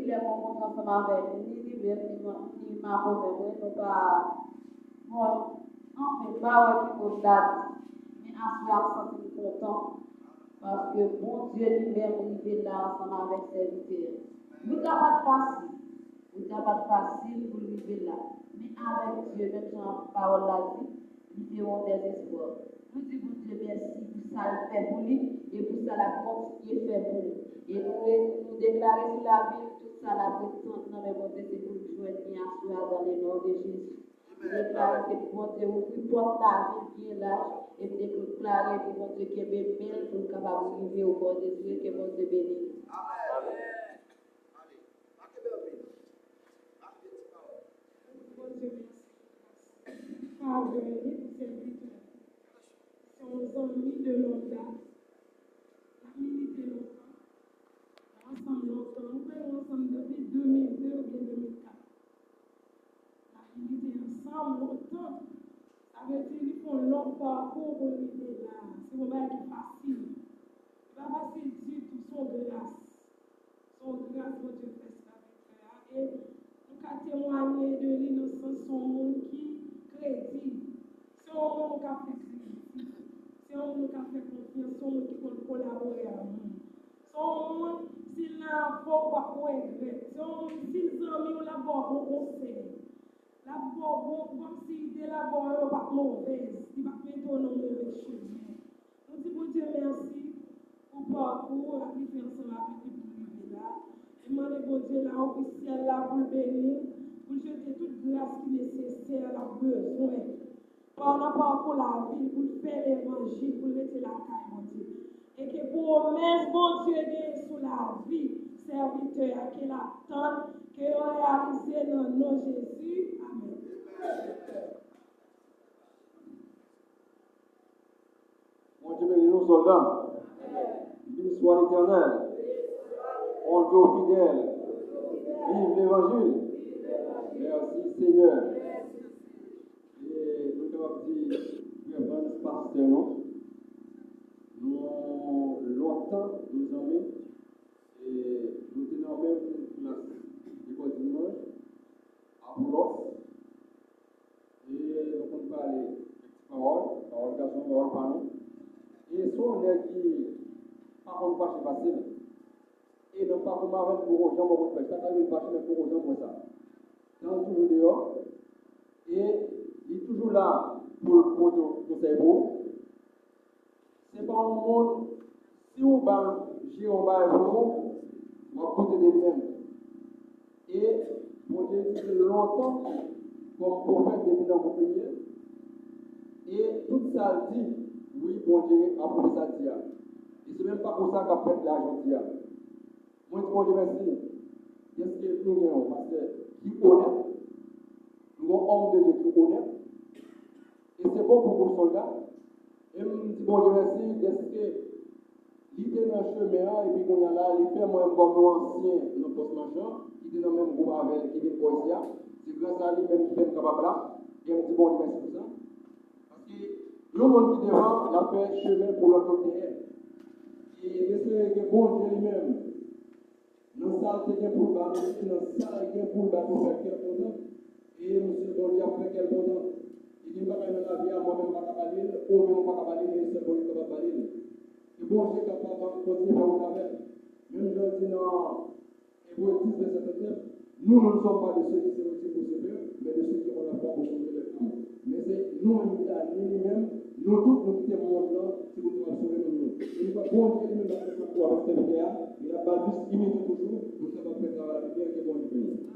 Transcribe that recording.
les rencontres ensemble avec ni l'hiver, ni ma pauvre, nous pas. Bon, en fait, pas qui faut date, mais en soi, on s'en content. Parce que bon Dieu lui-même, il est là ensemble avec ses serviteurs. Nous n'avons pas de facile. Nous n'avons pas de facile pour vivre là. Mais avec Dieu, même si la parole l'a dit, nous avons des espoirs. Nous disons Dieu merci pour ça, il fait pour lui et pour ça, la continue fait pour nous. Et nous déclarer sur la vie, tout ça, la présence, non, mais bon Dieu, c'est pour nous jouer bien assuré dans le nom de Jésus. Nous déclarer que bon Dieu, vous porte la vie qui est là et déclarer que bon Dieu qui est belle pour nous capable de vivre au bord de Dieu, que bon Dieu bénisse. Amen. Nos amis de longue date, la milité longtemps, ensemble longtemps, nous faisons ensemble depuis 2002 ou bien 2004. La milité ensemble longtemps, ça veut dire qu'ils font un long parcours pour arriver là. C'est un moment qui est facile. Pas facile du tout, son grâce. Son grâce, mon Dieu, fait ça avec ça. Et nous avons témoigné de l'innocence, son monde qui crédit. C'est un monde qui a fait c'est un monde qui a fait confiance, c'est un monde qui peut collaborer avec nous. C'est un monde, s'il n'a pas de regret, c'est un monde, s'il a mis la bonne conseil, la bonne, comme s'il élabore pas mauvaise, il va mettre dans nos mauvais chemins. Nous disons Dieu merci pour le parcours, la différence avec l'équipe qui est là. Et moi, le bon Dieu, là, officiel, là, pour le bénir, pour jeter toute grâce qui est nécessaire, la besoin. Pendant parcours la vie, pour faire l'évangile, pour mettre la caille, mon Dieu. Et que promesse, bon Dieu, est sur la vie, serviteur, qu'il attend, qu'il réalise dans le nom de Jésus. Amen. Mon Dieu, bénis nos soldats. Béni soit l'Éternel. On Dieu fidèle. Vive l'Évangile. Merci Seigneur. Et nous avons dit, que le pasteur, nous longtemps, nous amis, et nous étions dans la même classe d'école dimanche, à Boulos, et nous avons parlé de parole garçon, parole par nous, et son est qui, par contre, pas chez facile, et non pas comme avec pour aux gens, pour faire ça, quand il va chez pour aux gens, pour ça. Dans toujours dehors, et il est toujours là pour tout cerveau. C'est pas un monde, si on va gérer, on va vous, on va côté de lui-même. Et, mon Dieu, dit longtemps, comme prophète depuis dans vos prières, et tout ça dit, oui, bon Dieu, après ça dit. Et c'est même pas pour ça qu'a fait l'argent dit. Moi, je dis, bon Dieu, merci. Qu'est-ce que nous avons, parce que qui honnête, nous avons homme de Dieu qui honnête, et c'est bon pour vos soldats. Et je me dis, bon Dieu, merci, est-ce que l'idée dans le chemin, et puis qu'on y a là, les frères, moi, un bon ancien, dans le post-machin, qui était dans le même groupe avec qui vient de Poésia, c'est grâce à lui-même qui fait capable là, et je me dis, bon Dieu, merci pour ça. Parce que le monde qui devant, il a fait chemin pour l'autre côté. Et c'est que bon Dieu lui-même, dans ça, c'est bien pour le bas, dans ça, c'est bien pour le bas, pour faire quel content. Et monsieur, bon Dieu, a fait quel content. Il dit, pas dans la vie, moi-même, pas capable de ou même pas capable de c'est bon, il est capable de et bon Dieu, capable de continuer à vous avec. Même je dis dans Hébreu 10, verset 39, nous ne sommes pas de ceux qui se retirent pour se faire, mais de ceux qui ont la foi pour sauver leur âme. Mais c'est nous-mêmes qui avons nous-mêmes, nous tous, nous quittons le monde là, si vous devez sauver nous-mêmes. Et nous, bon Dieu, lui-même, a fait ça pour avec cette vidéo, il a pas juste imité toujours, nous sommes pas prêts à la vidéo, que bon Dieu bénisse.